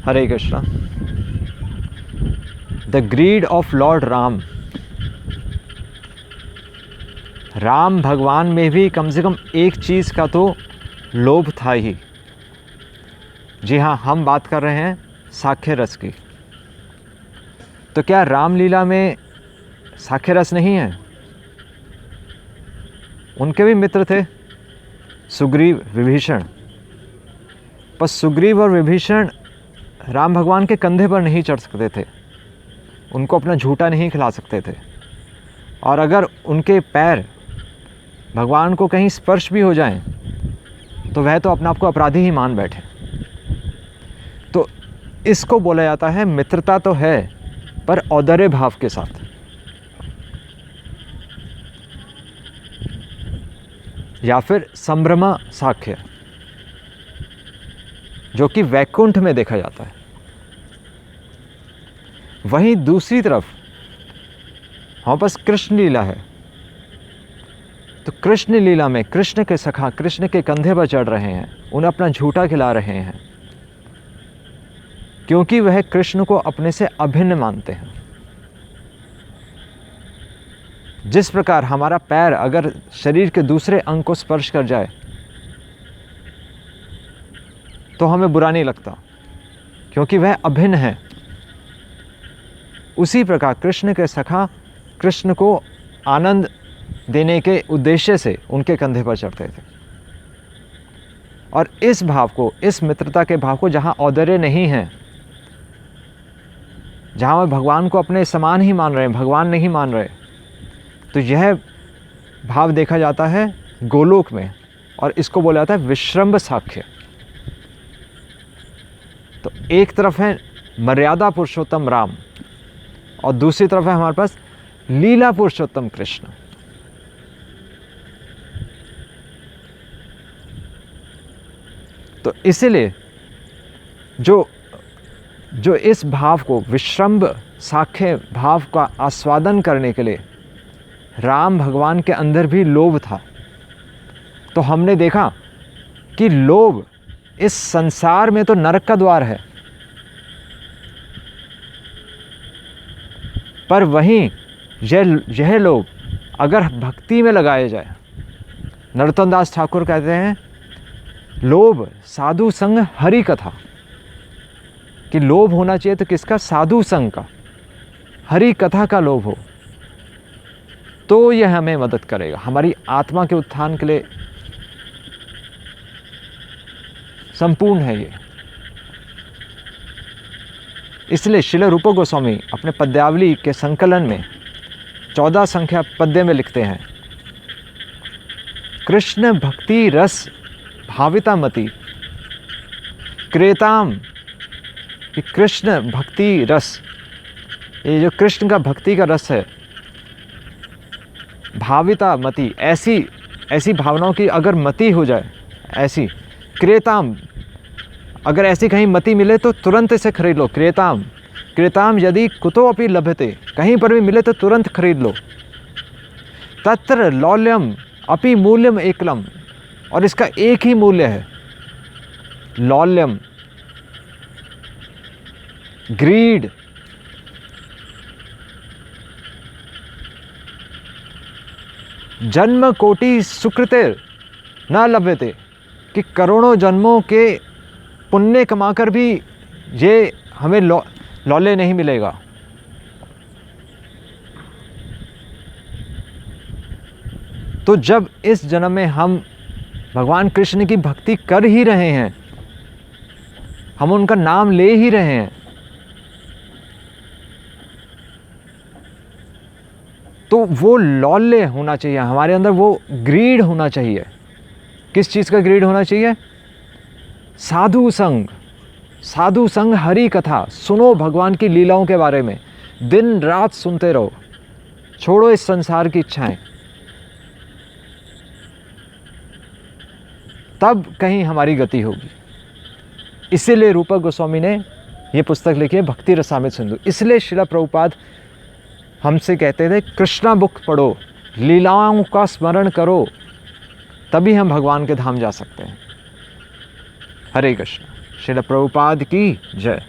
Hare Krishna. The greed of lord Ram. Ram भगवान में भी कम से कम एक चीज़ का तो लोभ था ही। जी हाँ, हम बात कर रहे हैं साख्य रस की। तो क्या रामलीला में साख्य रस नहीं है? उनके भी मित्र थे, सुग्रीव, विभीषण। पर सुग्रीव और विभीषण राम भगवान के कंधे पर नहीं चढ़ सकते थे, उनको अपना झूठा नहीं खिला सकते थे। और अगर उनके पैर भगवान को कहीं स्पर्श भी हो जाएं, तो वह तो अपने आप को अपराधी ही मान बैठे। तो इसको बोला जाता है मित्रता तो है, पर औदर्य भाव के साथ। या फिर संभ्रमा साख्य, जो कि वैकुंठ में देखा जाता है। वहीं दूसरी तरफ हमारे पास कृष्ण लीला है। तो कृष्ण लीला में कृष्ण के सखा कृष्ण के कंधे पर चढ़ रहे हैं, उन्हें अपना झूठा खिला रहे हैं, क्योंकि वह कृष्ण को अपने से अभिन्न मानते हैं। जिस प्रकार हमारा पैर अगर शरीर के दूसरे अंग को स्पर्श कर जाए तो हमें बुरा नहीं लगता, क्योंकि वह अभिन्न है। उसी प्रकार कृष्ण के सखा कृष्ण को आनंद देने के उद्देश्य से उनके कंधे पर चढ़ते थे। और इस भाव को, इस मित्रता के भाव को, जहाँ औदर्य नहीं है, जहाँ वे भगवान को अपने समान ही मान रहे हैं, भगवान नहीं मान रहे, तो यह भाव देखा जाता है गोलोक में, और इसको बोला जाता है विश्रम्भ साख्य। तो एक तरफ है मर्यादा पुरुषोत्तम राम, और दूसरी तरफ है हमारे पास लीला पुरुषोत्तम कृष्ण। तो इसीलिए जो इस भाव को, विश्रम्भ साख्य भाव का आस्वादन करने के लिए राम भगवान के अंदर भी लोभ था। तो हमने देखा कि लोभ इस संसार में तो नरक का द्वार है, पर वहीं यह लोभ अगर भक्ति में लगाया जाए, नरोत्तम दास ठाकुर कहते हैं लोभ साधु संग हरि कथा, कि लोभ होना चाहिए तो किसका? साधु संग का, हरि कथा का लोभ हो, तो यह हमें मदद करेगा, हमारी आत्मा के उत्थान के लिए संपूर्ण है ये। इसलिए श्रील रूप गोस्वामी अपने पद्यावली के संकलन में 14 संख्या पद्य में लिखते हैं, कृष्ण भक्ति रस भाविता मति क्रेताम। कि कृष्ण भक्ति रस, ये जो कृष्ण का भक्ति का रस है, भाविता मति, ऐसी भावनाओं की अगर मति हो जाए, ऐसी क्रेताम, अगर ऐसी कहीं मति मिले तो तुरंत इसे खरीद लो। क्रेताम यदि कुतो अपि लभते, कहीं पर भी मिले तो तुरंत खरीद लो। तत्र लौल्यम अपि मूल्यम एकलम, और इसका एक ही मूल्य है, लौल्यम, ग्रीड। जन्म कोटि सुकृतिर न लभ्यते, कि करोड़ों जन्मों के पुण्य कमाकर भी ये हमें लौल्य नहीं मिलेगा। तो जब इस जन्म में हम भगवान कृष्ण की भक्ति कर ही रहे हैं, हम उनका नाम ले ही रहे हैं, तो वो लौल्य होना चाहिए हमारे अंदर, वो ग्रीड होना चाहिए। किस चीज़ का ग्रीड होना चाहिए? साधु संग, साधु संग हरि कथा। सुनो भगवान की लीलाओं के बारे में, दिन रात सुनते रहो, छोड़ो इस संसार की इच्छाएं, तब कहीं हमारी गति होगी। इसीलिए रूपक गोस्वामी ने ये पुस्तक लिखी है भक्ति रसामृत सिंधु। इसलिए श्रील प्रभुपाद हमसे कहते थे कृष्णा बुक पढ़ो, लीलाओं का स्मरण करो, तभी हम भगवान के धाम जा सकते हैं। हरे कृष्ण। श्रील प्रभुपाद की जय।